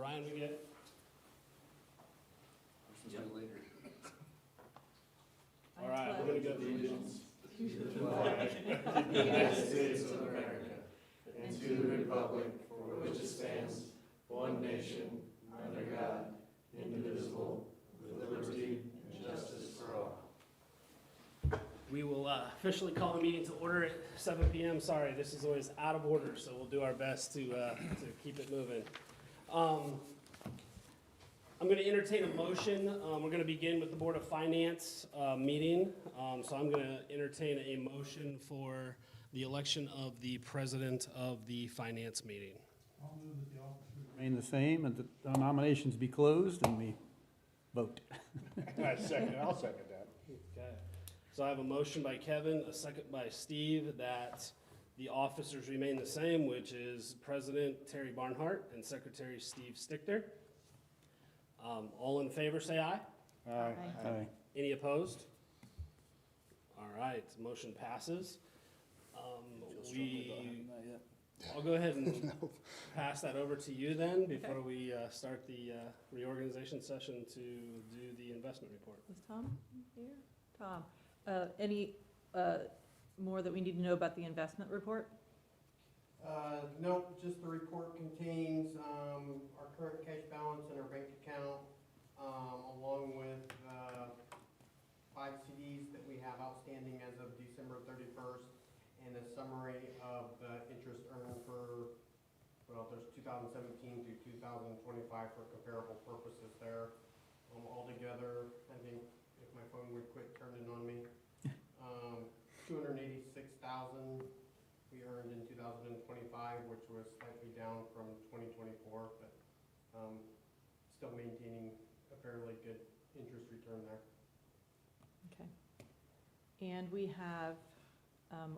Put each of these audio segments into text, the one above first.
Ryan, we get? All right, we're gonna go to the allegiance. To the flag of the United States of America, and to the republic for which it stands, one nation, under God, indivisible, with liberty and justice for all. We will officially call the meeting to order at 7 p.m. Sorry, this is always out of order, so we'll do our best to keep it moving. I'm going to entertain a motion. We're going to begin with the Board of Finance meeting. So I'm going to entertain a motion for the election of the president of the finance meeting. I'll move that the officers remain the same and that the nominations be closed and we vote. I'll second that. Okay. So I have a motion by Kevin, a second by Steve, that the officers remain the same, which is President Terry Barnhart and Secretary Steve Stichter. All in favor, say aye. Aye. Aye. Any opposed? All right, motion passes. I'll go ahead and pass that over to you then before we start the reorganization session to do the investment report. Is Tom here? Tom, any more that we need to know about the investment report? No, just the report contains our current cash balance in our bank account, along with 5 CDs that we have outstanding as of December 31st, and a summary of the interest earned for, well, there's 2017 to 2025 for comparable purposes there. Altogether, I think if my phone would quit turning on me, 286,000 we earned in 2025, which was slightly down from 2024, but still maintaining a fairly good interest return there. Okay. And we have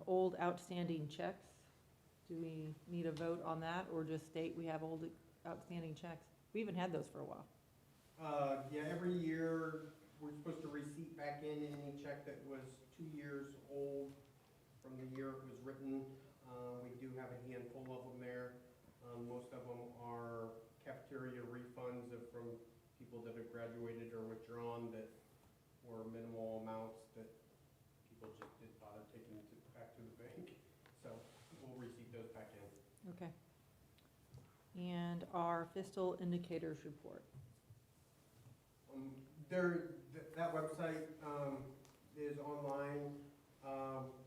old outstanding checks. Do we need a vote on that, or just state we have old outstanding checks? We haven't had those for a while. Yeah, every year we're supposed to receipt back in any check that was 2 years old from the year it was written. We do have a handful of them there. Most of them are cafeteria refunds from people that have graduated or withdrawn that were minimal amounts that people just didn't bother taking back to the bank. So we'll receipt those back in. Okay. And our fiscal indicators report. That website is online.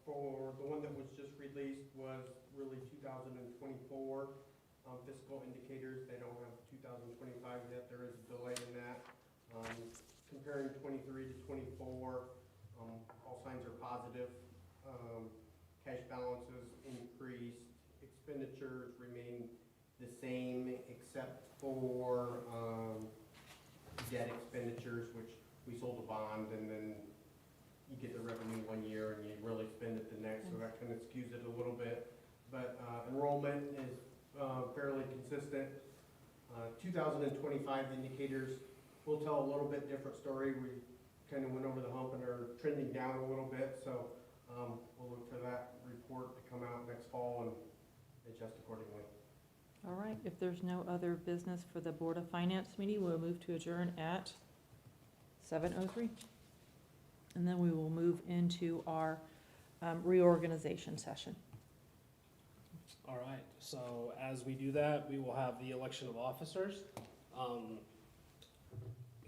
For the one that was just released was really 2024 fiscal indicators. They don't have 2025 yet. There is a delay in that. Comparing 23 to 24, all signs are positive. Cash balances increased. Expenditures remain the same except for debt expenditures, which we sold a bond and then you get the revenue 1 year and you really spend it the next, so that kind of skews it a little bit. But enrollment is fairly consistent. 2025 indicators will tell a little bit different story. We kind of went over the hump and are trending down a little bit, so we'll look for that report to come out next fall and adjust accordingly. All right, if there's no other business for the Board of Finance meeting, we'll move to adjourn at 7:03. And then we will move into our reorganization session. All right, so as we do that, we will have the election of officers.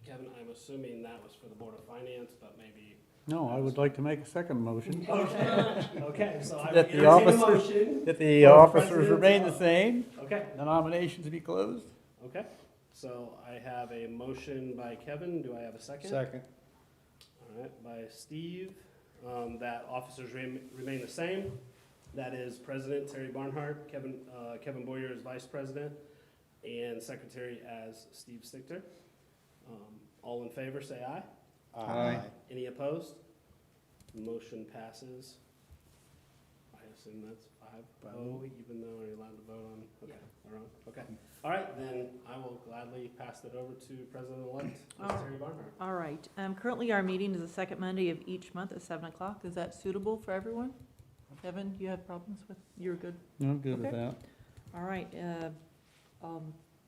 Kevin, I'm assuming that was for the Board of Finance, but maybe. No, I would like to make a second motion. Okay, so I will That the entertain a officers- motion. That the For officers president remain the of- same, Okay, the nominations be closed. okay. So I have a motion by Kevin. Do I have a second? Second. All right, by Steve, that officers remain the same. That is President Terry Barnhart, Kevin Boyer as Vice President, and Secretary as Steve Stichter. All in favor, say aye. Aye. Any opposed? Motion passes. I assume that's 5-0, even though we're allowed to vote on, okay, our own. Okay. All right, then I will gladly pass it over to President-elect Terry Barnhart. All right, currently our meeting is the second Monday of each month at 7 o'clock. Is that suitable for everyone? Kevin, you have problems with, you're good? I'm good with Okay. that. All right,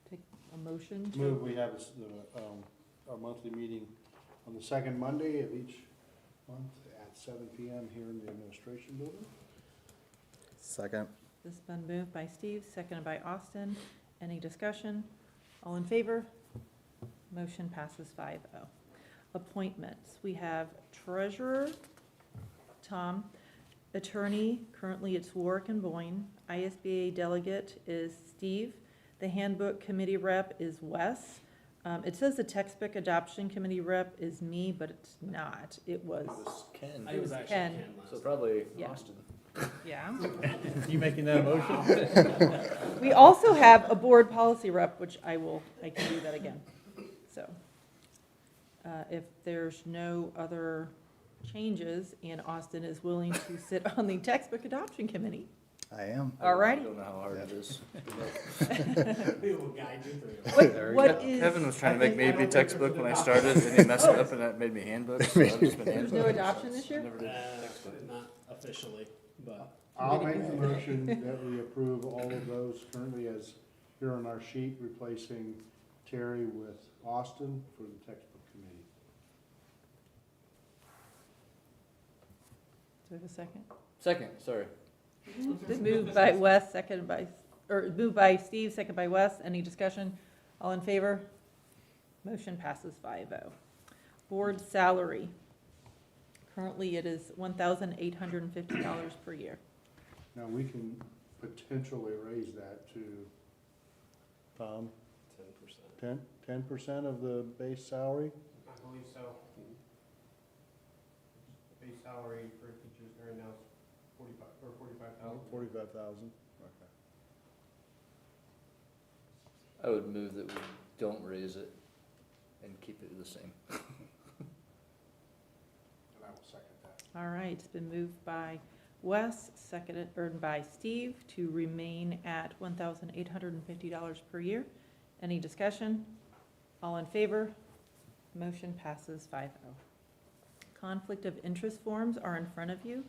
take a motion to? Move, we have our monthly meeting on the second Monday of each month at 7 PM here in the administration building. Second. This has been moved by Steve, seconded by Austin. Any discussion? All in favor? Motion passes 5-0. Appointments, we have treasurer, Tom, attorney, currently it's Warwick and Boyne, ISBA delegate is Steve, the handbook committee rep is Wes. It says the textbook adoption committee rep is me, but it's not, it was, Ken. I was actually Ken. Ken last So time. probably Yeah. Austin. yeah. You making that motion? We also have a board policy rep, which I can do that again, so. If there's no other changes and Austin is willing to sit on the textbook adoption committee, I am. All righty. I don't know how hard it is. We will guide you through it. what is, Kevin was trying to make me be textbook when I started, and he messed it up, and that made me handbook. So I've just been there's handbook. no adoption this year? Never did Not officially, but I'll make the motion that we approve all of those currently as here on our sheet, replacing Terry with Austin for the textbook committee. Do we have a second? Second, sorry. Been moved by Wes, seconded by, or moved by Steve, seconded by Wes. Any discussion? All in favor? Motion passes 5-0. Board salary. Currently, it is $1,850 per year. Now, we can potentially raise that to, Tom, 10%. 10% of the base salary? I believe so. Base salary for teachers right now is 45,000. 45,000, okay. I would move that we don't raise it and keep it the same. And I will second that. All right, it's been moved by Wes, seconded, or by Steve, to remain at $1,850 per year. Any discussion? All in favor? Motion passes 5-0. Conflict of interest forms are in front of you.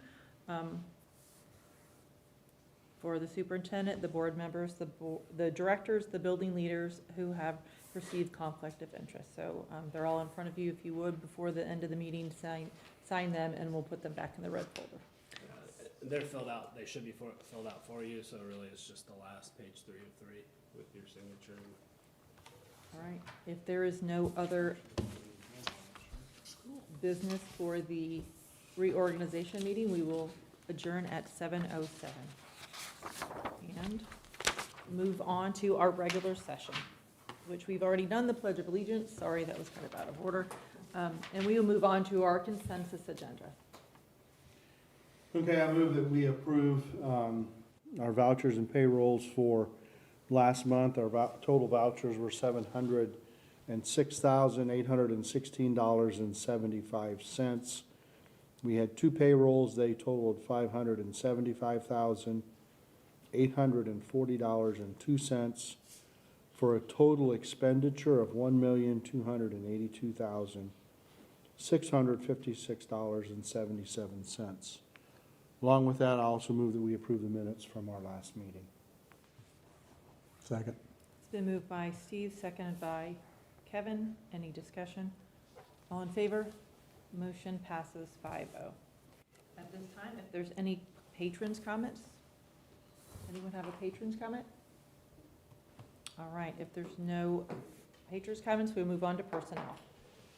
For the superintendent, the board members, the directors, the building leaders who have received conflict of interest. So they're all in front of you. If you would, before the end of the meeting, sign them, and we'll put them back in the red folder. They're filled out, they should be filled out for you, so really it's just the last page 3 of 3 with your signature. All right, if there is no other business for the reorganization meeting, we will adjourn at 7:07. And move on to our regular session, which we've already done the Pledge of Allegiance. Sorry, that was kind of out of order. And we will move on to our consensus agenda. Okay, I move that we approve our vouchers and payrolls for last month. Our total vouchers were $706,816.75. We had 2 payrolls, they totaled $575,840.02 for a total expenditure of $1,282,656.77. Along with that, I also move that we approve the minutes from our last meeting. Second. It's been moved by Steve, seconded by Kevin. Any discussion? All in favor? Motion passes 5-0. At this time, if there's any patrons' comments? Anyone have a patrons' comment? All right, if there's no patrons' comments, we'll move on to personnel.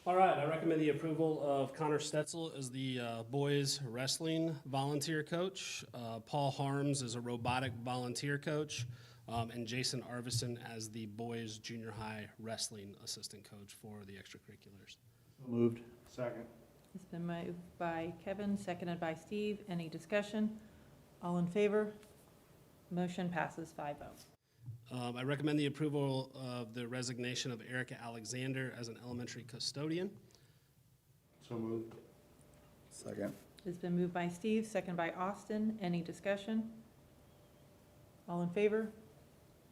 All right, I recommend the approval of Connor Stetzel as the boys wrestling volunteer coach, Paul Harms as a robotic volunteer coach, and Jason Arvison as the boys junior high wrestling assistant coach for the extracurriculars. Moved. Second. It's been moved by Kevin, seconded by Steve. Any discussion? All in favor? Motion passes 5-0. I recommend the approval of the resignation of Erica Alexander as an elementary custodian. So moved. Second. It's been moved by Steve, seconded by Austin. Any discussion? All in favor?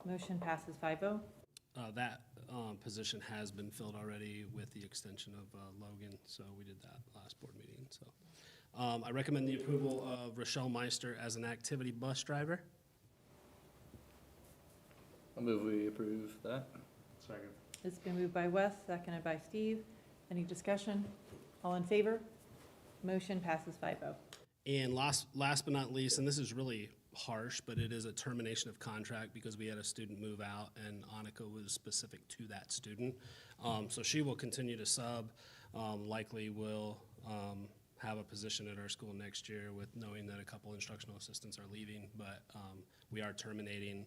Motion passes 5-0. That position has been filled already with the extension of Logan, so we did that last board meeting. So I recommend the approval of Rochelle Meister as an activity bus driver. I'll move we approve that. Second. It's been moved by Wes, seconded by Steve. Any discussion? All in favor? Motion passes 5-0. And last but not least, and this is really harsh, but it is a termination of contract because we had a student move out and Annika was specific to that student. So she will continue to sub, likely will have a position at our school next year with knowing that a couple instructional assistants are leaving, but we are terminating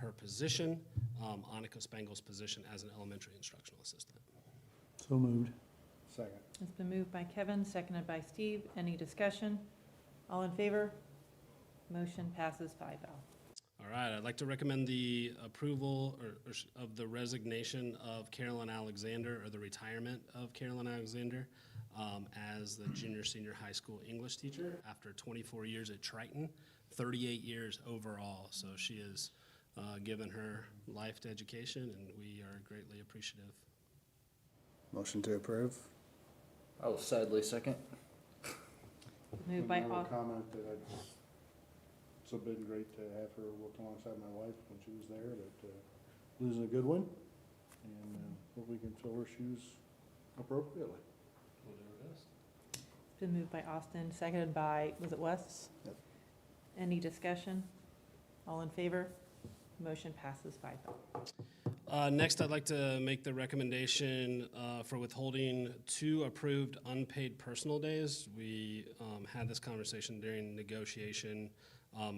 her position, Annika Spangel's position as an elementary instructional assistant. So moved. Second. It's been moved by Kevin, seconded by Steve. Any discussion? All in favor? Motion passes 5-0. All right, I'd like to recommend the approval of the resignation of Carolyn Alexander, or the retirement of Carolyn Alexander, as the junior-senior high school English teacher after 24 years at Triton, 38 years overall. So she has given her life to education, and we are greatly appreciative. Motion to approve? I will sadly second. Moved by And I will Au- comment that it's been great to have her work alongside my wife when she was there, but losing a good one, and hope we can fill her shoes appropriately. We'll do our best. It's been moved by Austin, seconded by, was it Wes? Yep. Any discussion? All in favor? Motion passes 5-0. Next, I'd like to make the recommendation for withholding 2 approved unpaid personal days. We had this conversation during negotiation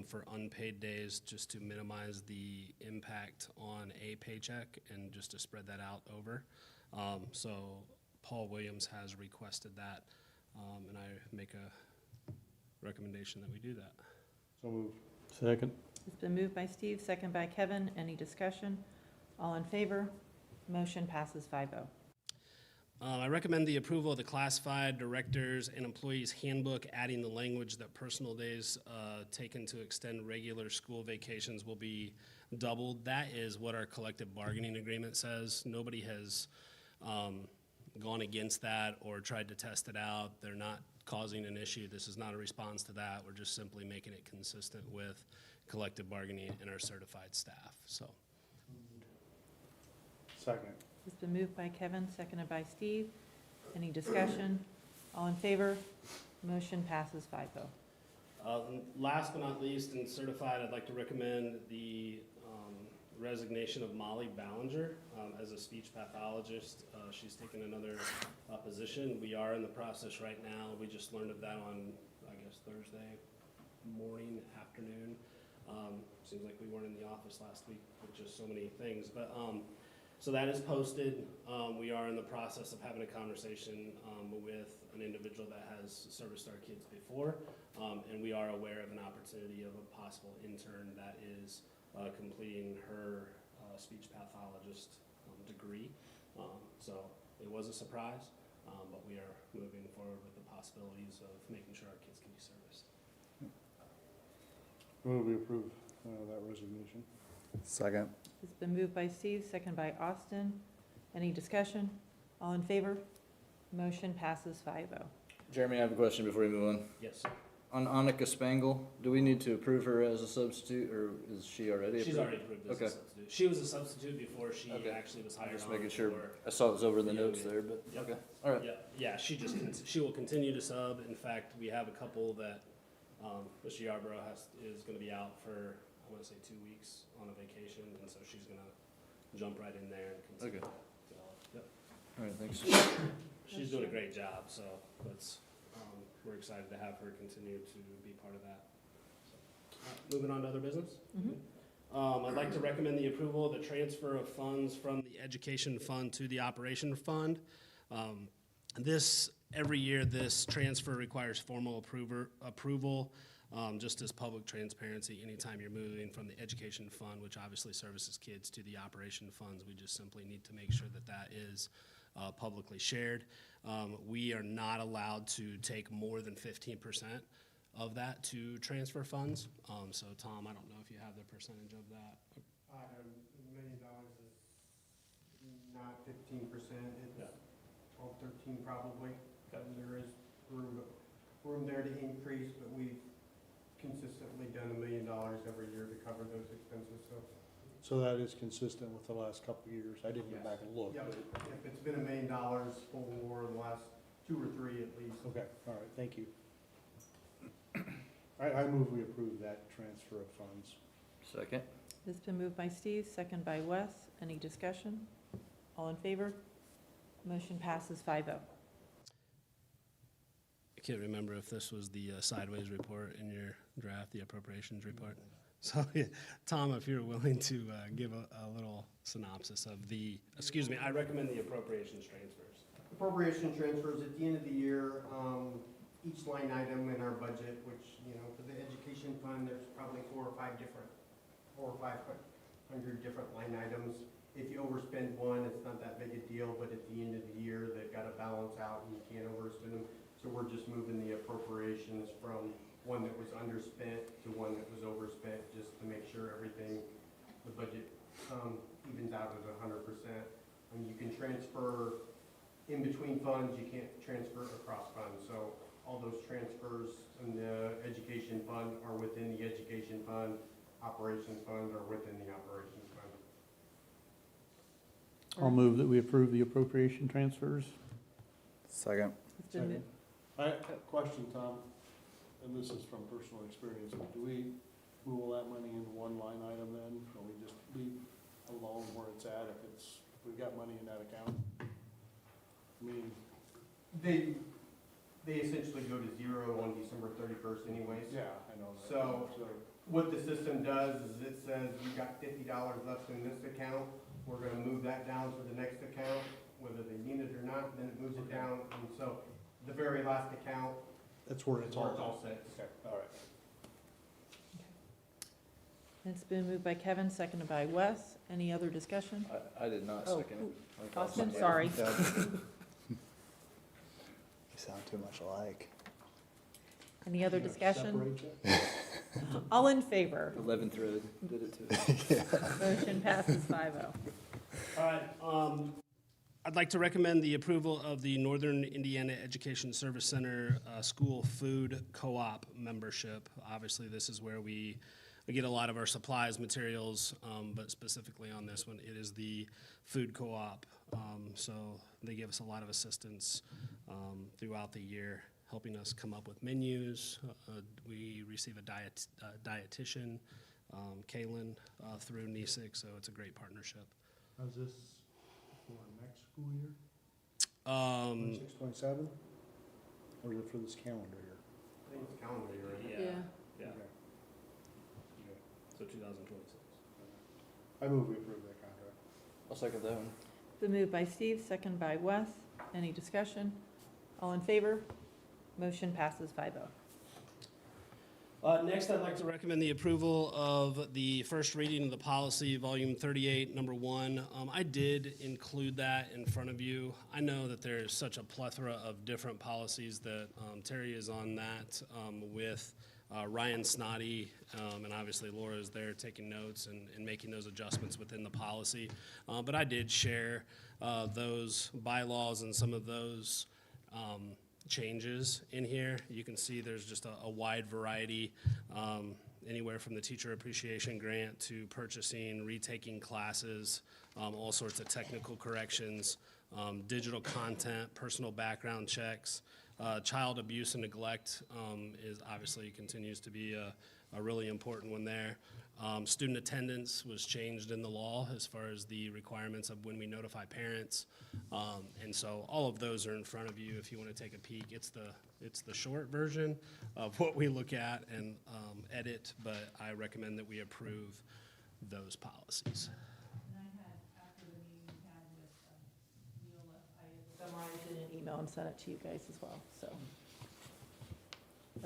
for unpaid days, just to minimize the impact on a paycheck and just to spread that out over. So Paul Williams has requested that, and I make a recommendation that we do that. So moved. Second. It's been moved by Steve, seconded by Kevin. Any discussion? All in favor? Motion passes 5-0. I recommend the approval of the classified directors and employees handbook, adding the language that personal days taken to extend regular school vacations will be doubled. That is what our collective bargaining agreement says. Nobody has gone against that or tried to test it out. They're not causing an issue. This is not a response to that. We're just simply making it consistent with collective bargaining and our certified staff. So. Second. It's been moved by Kevin, seconded by Steve. Any discussion? All in favor? Motion passes 5-0. Last but not least, in certified, I'd like to recommend the resignation of Molly Ballinger as a speech pathologist. She's taken another position. We are in the process right now. We just learned of that on, I guess, Thursday morning, afternoon. Seems like we weren't in the office last week with just so many things. But so that is posted. We are in the process of having a conversation with an individual that has serviced our kids before, and we are aware of an opportunity of a possible intern that is completing her speech pathologist degree. So it was a surprise, but we are moving forward with the possibilities of making sure our kids can be serviced. Move we approve that resignation. Second. It's been moved by Steve, seconded by Austin. Any discussion? All in favor? Motion passes 5-0. Jeremy, I have a question before we move on. Yes, On Annika Spangle, do we need to approve her as a substitute, or is she already approved? she's already approved as Okay. a substitute. She was a substitute before she Okay. actually was hired Just on making sure. for- I saw it was over the Yeah, notes we- there, but, Yep. okay, all right. Yeah, she will continue to sub. In fact, we have a couple that Mr. Yarborough is going to be out for, I want to say, 2 weeks on a vacation, and so she's going to jump right in there and continue. Okay. to develop. Yep. All right, thanks. She's doing a great job, so we're excited to have her continue to be part of that. So, moving on to other business. I'd like to recommend the approval of the transfer of funds from the education fund to the operation fund. Every year, this transfer requires formal approval, just as public transparency. Anytime you're moving from the education fund, which obviously services kids, to the operation funds, we just simply need to make sure that that is publicly shared. We are not allowed to take more than 15% of that to transfer funds. So Tom, I don't know if you have the percentage of that. $1 million is not 15%, Yeah. it's 12, 13 probably. And there is room there to increase, but we've consistently done $1 million every year to cover those expenses, so. So that is consistent with the last couple of years. I didn't go back and look. Yep, but- yep, it's been $1 million for the last 2 or 3 at least. Okay, all right, thank you. I move we approve that transfer of funds. Second? It's been moved by Steve, second by Wes. Any discussion? All in favor? Motion passes 5-0. I can't remember if this was the sideways report in your draft, the appropriations report. So, yeah, Tom, if you're willing to give a little synopsis of I recommend the appropriations transfers. Appropriation transfers at the end of the year, each line item in our budget, which, for the education fund, there's probably 400 or 500 different line items. If you overspend one, it's not that big a deal, but at the end of the year, they've got to balance out and you can't overspend them. So we're just moving the appropriations from one that was underspent to one that was overspent, just to make sure everything, the budget evens out at 100%. And you can transfer in between funds, you can't transfer across funds. So all those transfers in the education fund are within the education fund, operations fund are within the operations fund. I'll move that we approve the appropriation transfers. Second. It's been moved. I have a question, Tom, and this is from personal experience. Do we move all that money into one line item then, or we just leave alone where it's at if we've got money in that account? I mean, They essentially go to zero on December 31st anyways. yeah, I know that. So- What the system does is it says we got $50 left in this account, we're gonna move that down to the next account, whether they need it or not, then it moves it down, and so the very last account That's where is it's where all it's all set. Okay, all right. It's been moved by Kevin, seconded by Wes. Any other discussion? I did not Oh, second it. Austin, sorry. You sound too much alike. Any other You know, discussion? separate you? All in favor? 11th road did it too. Motion passes 5-0. All right, I'd like to recommend the approval of the Northern Indiana Education Service Center School Food Co-op membership. Obviously, this is where we get a lot of our supplies, materials, but specifically on this one, it is the food co-op. So they give us a lot of assistance throughout the year, helping us come up with menus. We receive a dietitian, Kaylin, through NESIC, so it's a great partnership. How's this for next school year? 26, 27? Or is it for this calendar year? I think it's calendar year, right? Yeah, Okay. Okay. so 2026. I move we approve that contract. I'll second that one. Been moved by Steve, seconded by Wes. Any discussion? All in favor? Motion passes 5-0. Next, I'd like to recommend the approval of the first reading of the policy, volume 38, number 1. I did include that in front of you. I know that there's such a plethora of different policies that Terry is on that with Ryan Snoddy, and obviously Laura is there taking notes and making those adjustments within the policy. But I did share those bylaws and some of those changes in here. You can see there's just a wide variety, anywhere from the teacher appreciation grant to purchasing, retaking classes, all sorts of technical corrections, digital content, personal background checks, child abuse and neglect is obviously continues to be a really important one there. Student attendance was changed in the law as far as the requirements of when we notify parents. And so all of those are in front of you if you want to take a peek. It's the short version of what we look at and edit, but I recommend that we approve those policies. And I had, after the meeting we had with Neola, I summarized it in an email and sent it to you guys as well, so.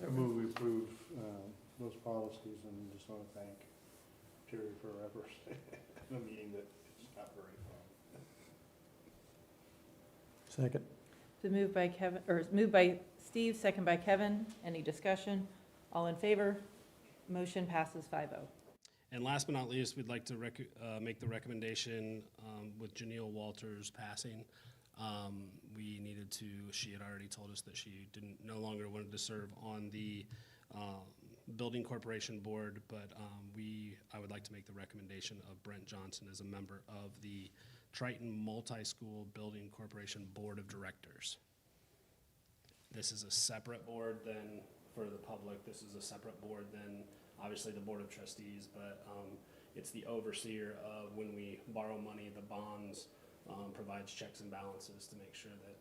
I move we approve those policies, and just want to thank Terry for her efforts in a meeting that it's not very fun. Second. Been moved by Kevin, or moved by Steve, second by Kevin. Any discussion? All in favor? Motion passes 5-0. And last but not least, we'd like to make the recommendation with Janelle Walters passing. We needed to, she had already told us that she no longer wanted to serve on the Building Corporation Board, but I would like like to make the recommendation of Brent Johnson as a member of the Triton Multi-School Building Corporation Board of Directors. This is a separate board than, for the public, this is a separate board than obviously the Board of Trustees, but it's the overseer of when we borrow money, the bonds, provides checks and balances to make sure that,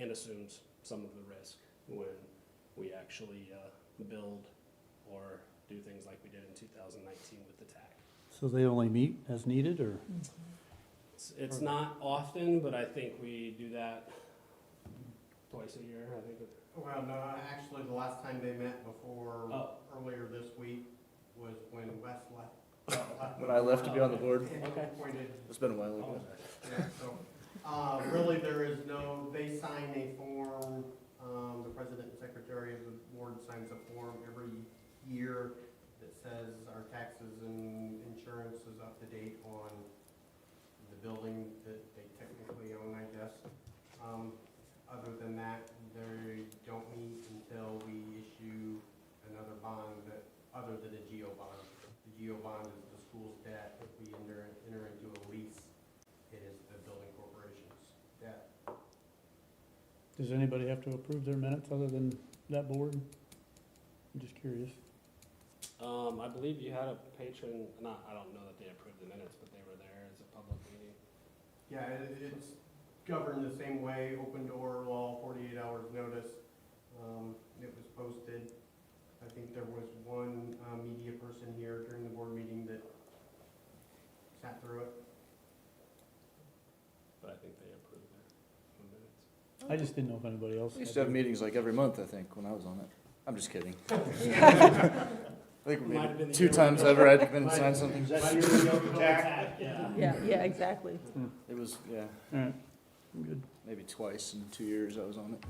and assumes some of the risk when we actually build or do things like we did in 2019 with the TAC. So they only meet as needed, or? It's not often, but I think we do that twice a year, I think. Well, no, actually, the last time they met before, Oh. earlier this week, was when Wes left. When I left to be on the board, And Okay. appointed. it's been a while ago. Yeah, so, really, there is no, they sign a form, the president and secretary of the board signs a form every year that says our taxes and insurance is up to date on the building that they technically own, I guess. Other than that, they don't meet until we issue another bond that, other than a GO bond. The GO bond is the school's debt. If we enter into a lease, it is the building corporation's debt. Does anybody have to approve their minutes other than that board? I'm just curious. I believe you had a patron, I don't know that they approved the minutes, but they were there as a public meeting. Yeah, it's governed the same way, open door law, 48 hours notice. It was posted. I think there was one media person here during the board meeting that sat through it. But I think they approved the minutes. I just didn't know if anybody else. We used had to have meetings like every month, I think, when I was on it. I'm just kidding. I think Might have been maybe the 2 year times ago. ever I'd been signed something. Yeah. Yeah, exactly. It was, yeah, All right, I'm good. maybe twice in 2 years I was on it.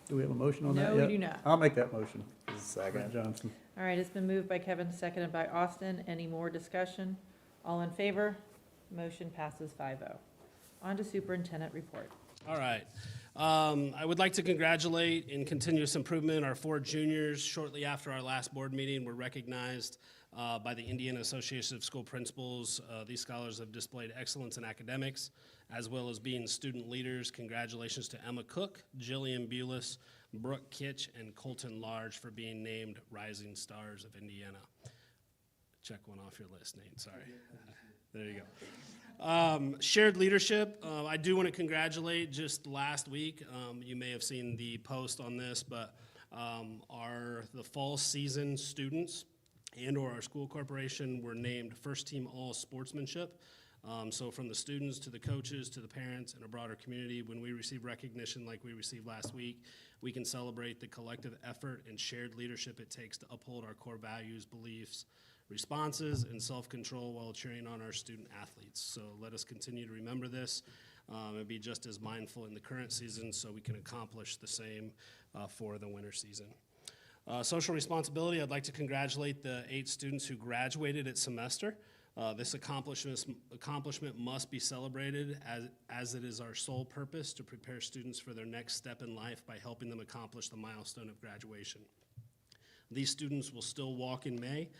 Do we have a motion on that No, yet? we do not. I'll make that motion. Brent Second. Johnson. All right, it's been moved by Kevin, seconded by Austin. Any more discussion? All in favor? Motion passes 5-0. On to superintendent report. All right. I would like to congratulate in continuous improvement our 4 juniors. Shortly after our last board meeting, were recognized by the Indiana Association of School Principals. These scholars have displayed excellence in academics, as well as being student leaders. Congratulations to Emma Cook, Jillian Bulis, Brooke Kitch, and Colton Large for being named Rising Stars of Indiana. Check one off your list, Nate, sorry. There you go. Shared leadership, I do want to congratulate, just last week, you may have seen the post on this, but the fall season students and/or our school corporation were named first team all sportsmanship. So from the students to the coaches to the parents and a broader community, when we receive recognition like we received last week, we can celebrate the collective effort and shared leadership it takes to uphold our core values, beliefs, responses, and self-control while cheering on our student athletes. So let us continue to remember this and be just as mindful in the current season so we can accomplish the same for the winter season. Social responsibility, I'd like to congratulate the 8 students who graduated at semester. This accomplishment must be celebrated as it is our sole purpose to prepare students for their next step in life by helping them accomplish the milestone of graduation. These students will still walk in May.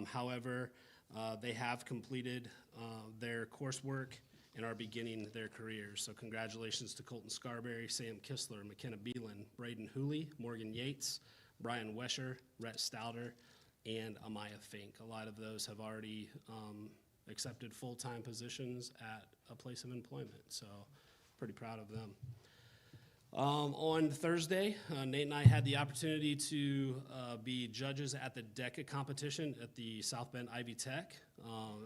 However, they have completed their coursework and are beginning their careers. So congratulations to Colton Scarberry, Sam Kistler, McKenna Beelan, Braden Hooley, Morgan Yates, Brian Wesher, Rhett Stouter, and Amaya Fink. A lot of those have already accepted full-time positions at a place of employment, so pretty proud of them. On Thursday, Nate and I had the opportunity to be judges at the DECA competition at the South Bend Ivy Tech,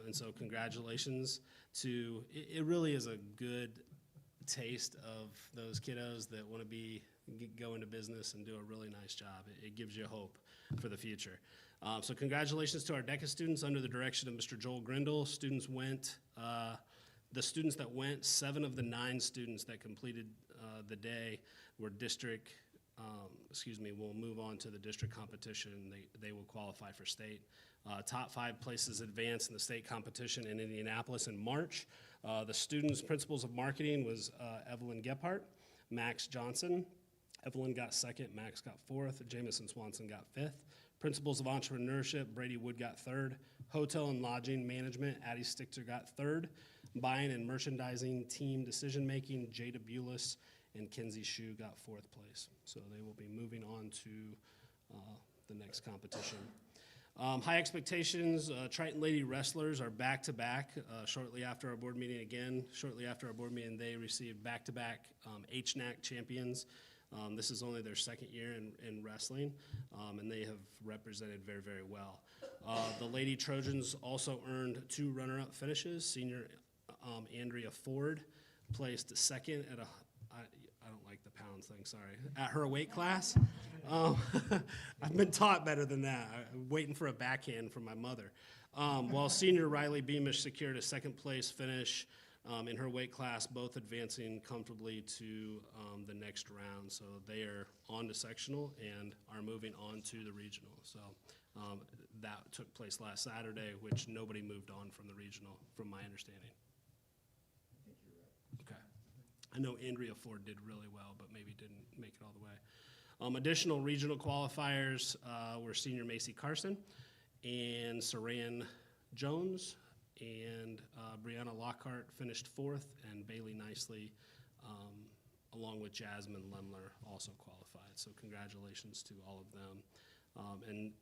and so congratulations to, it really is a good taste of those kiddos that want to go into business and do a really nice job. It gives you hope for the future. So congratulations to our DECA students under the direction of Mr. Joel Grindle. The students that went, 7 of the 9 students that completed the day were will move on to the district competition. They will qualify for state. Top 5 places advanced in the state competition in Indianapolis in March. The students' principals of marketing was Evelyn Gephardt, Max Johnson. Evelyn got 2nd, Max got 4th, Jamison Swanson got 5th. Principles of Entrepreneurship, Brady Wood got third. Hotel and Lodging Management, Addie Stichter got third. Buying and Merchandising Team Decision-Making, Jada Bulis and Kinsey Shu got fourth place. So they will be moving on to the next competition. High expectations, Triton Lady Wrestlers are back-to-back shortly after our board meeting again. Shortly after our board meeting, they received back-to-back HNAC champions. This is only their second year in wrestling, and they have represented very, very well. The Lady Trojans also earned 2 runner-up finishes. Senior Andrea Ford placed second at I don't like the pounds thing, sorry, at her weight class. I've been taught better than that. I'm waiting for a backhand from my mother. While senior Riley Beamish secured a second place finish in her weight class, both advancing comfortably to the next round. So they are on to sectional and are moving on to the regional. So that took place last Saturday, which nobody moved on from the regional, from my understanding. Okay. I know Andrea Ford did really well, but maybe didn't make it all the way. Additional regional qualifiers were senior Macy Carson and Saran Jones, and Brianna Lockhart finished fourth, and Bailey Nicely, along with Jasmine Lemler, also qualified. So congratulations to all of them.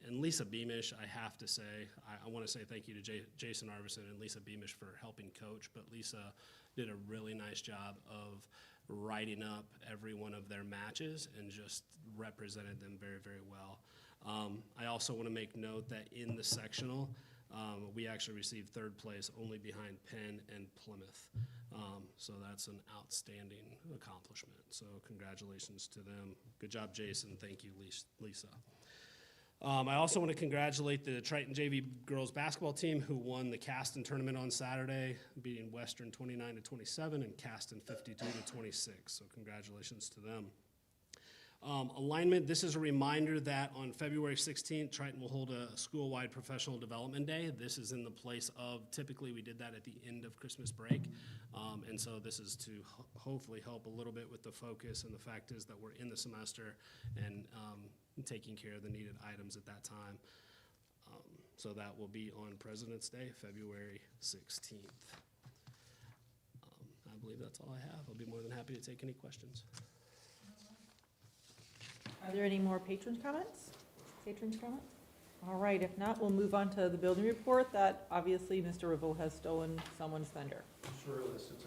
And Lisa Beamish, I have to say, I want to say thank you to Jason Arvison and Lisa Beamish for helping coach, but Lisa did a really nice job of writing up every one of their matches and just represented them very, very well. I also want to make note that in the sectional, we actually received third place only behind Penn and Plymouth. So that's an outstanding accomplishment. So congratulations to them. Good job, Jason. Thank you, Lisa. I also want to congratulate the Triton JV girls basketball team who won the Caston tournament on Saturday, beating Western 29-27 and Caston 52-26. So congratulations to them. Alignment, this is a reminder that on February 16th, Triton will hold a school-wide professional development day. This is in the place of, typically we did that at the end of Christmas break. And so this is to hopefully help a little bit with the focus, and the fact is that we're in the semester and taking care of the needed items at that time. So that will be on President's Day, February 16th. I believe that's all I have. I'll be more than happy to take any questions. Are there any more patrons' comments? All right, if not, we'll move on to the building report that obviously Mr. Ribble has stolen someone's thunder. Sure, it's okay.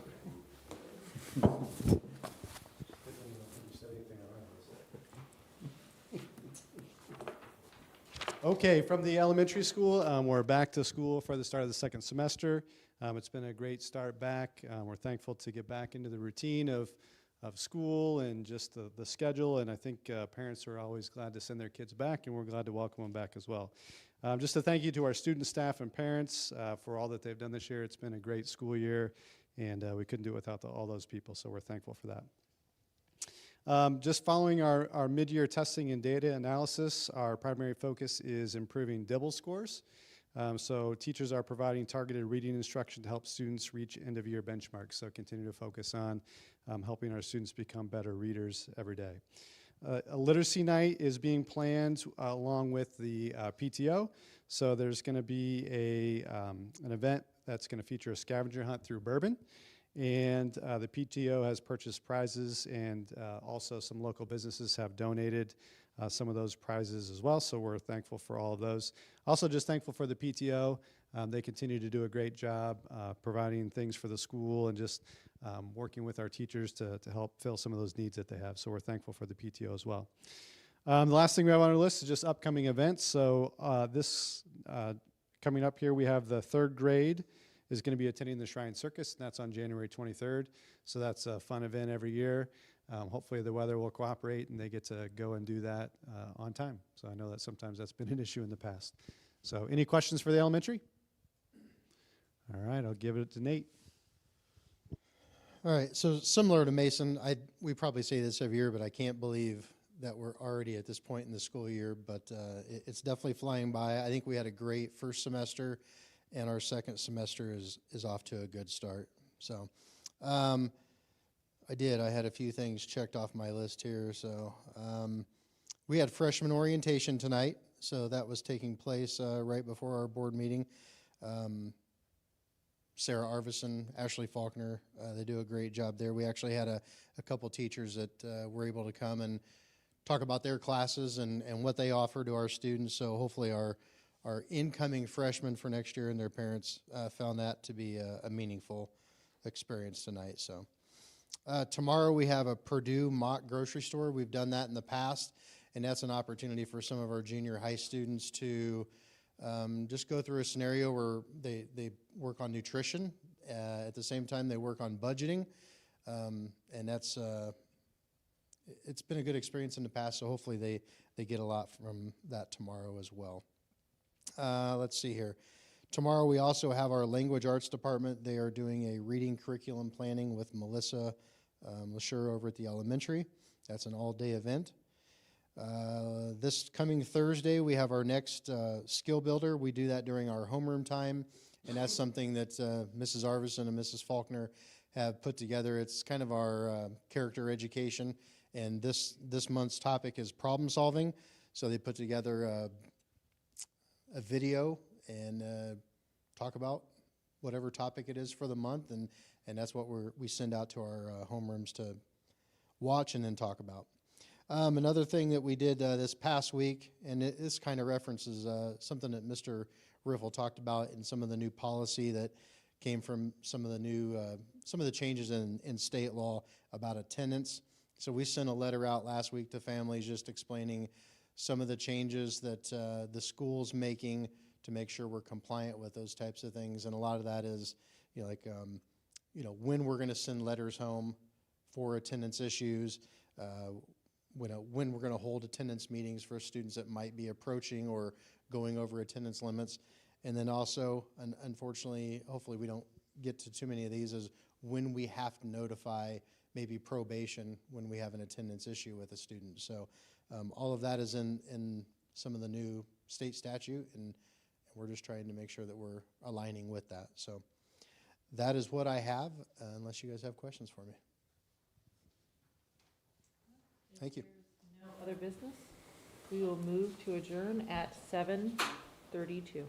Okay, from the elementary school, we're back to school for the start of the second semester. It's been a great start back. We're thankful to get back into the routine of school and just the schedule, and I think parents are always glad to send their kids back, and we're glad to welcome them back as well. Just a thank you to our student, staff, and parents for all that they've done this year. It's been a great school year, and we couldn't do it without all those people, so we're thankful for that. Just following our mid-year testing and data analysis, our primary focus is improving DIBEL scores. So teachers are providing targeted reading instruction to help students reach end-of-year benchmarks. So continue to focus on helping our students become better readers every day. A literacy night is being planned along with the PTO. So there's going to be an event that's going to feature a scavenger hunt through Bourbon. And the PTO has purchased prizes, and also some local businesses have donated some of those prizes as well, so we're thankful for all of those. Also just thankful for the PTO. They continue to do a great job providing things for the school and just working with our teachers to help fill some of those needs that they have, so we're thankful for the PTO as well. The last thing we have on our list is just upcoming events. So this coming up here, we have the third grade is going to be attending the Shrine Circus, and that's on January 23rd. So that's a fun event every year. Hopefully the weather will cooperate and they get to go and do that on time. So I know that sometimes that's been an issue in the past. So any questions for the elementary? All right, I'll give it to Nate. All right, so similar to Mason, we probably say this every year, but I can't believe that we're already at this point in the school year, but it's definitely flying by. I think we had a great first semester, and our second semester is off to a good start. So I had a few things checked off my list here. So we had freshman orientation tonight. so that was taking place right before our board meeting. Sarah Arvison, Ashley Faulkner, they do a great job there. We actually had a couple teachers that were able to come and talk about their classes and what they offer to our students. So hopefully our incoming freshmen for next year and their parents found that to be a meaningful experience tonight. So tomorrow we have a Purdue mock grocery store. We've done that in the past, and that's an opportunity for some of our junior high students to just go through a scenario where they work on nutrition. At the same time, they work on budgeting, and that's it's been a good experience in the past, so hopefully they get a lot from that tomorrow as well. Let's see here. Tomorrow we also have our language arts department. They are doing a reading curriculum planning with Melissa LaSure over at the elementary. That's an all-day event. This coming Thursday, we have our next skill builder. We do that during our homeroom time, and that's something that Mrs. Arvison and Mrs. Faulkner have put together. It's kind of our character education, and this month's topic is problem solving. So they put together a video and talk about whatever topic it is for the month, and that's what we send out to our homerooms to watch and then talk about. Another thing that we did this past week, and this kind of references something that Mr. Riffle talked about in some of the new policy that came from some of the changes in state law about attendance. So we sent a letter out last week to families just explaining some of the changes that the school's making to make sure we're compliant with those types of things. And a lot of that is, when we're going to send letters home for attendance issues, when we're going to hold attendance meetings for students that might be approaching or going over attendance limits. And then also, unfortunately, hopefully we don't get to too many of these, is when we have to notify maybe probation when we have an attendance issue with a student. So all of that is in some of the new state statute, and we're just trying to make sure that we're aligning with that. So that is what I have, unless you guys have questions for me. Thank you. No other business? We will move to adjourn at 7:32.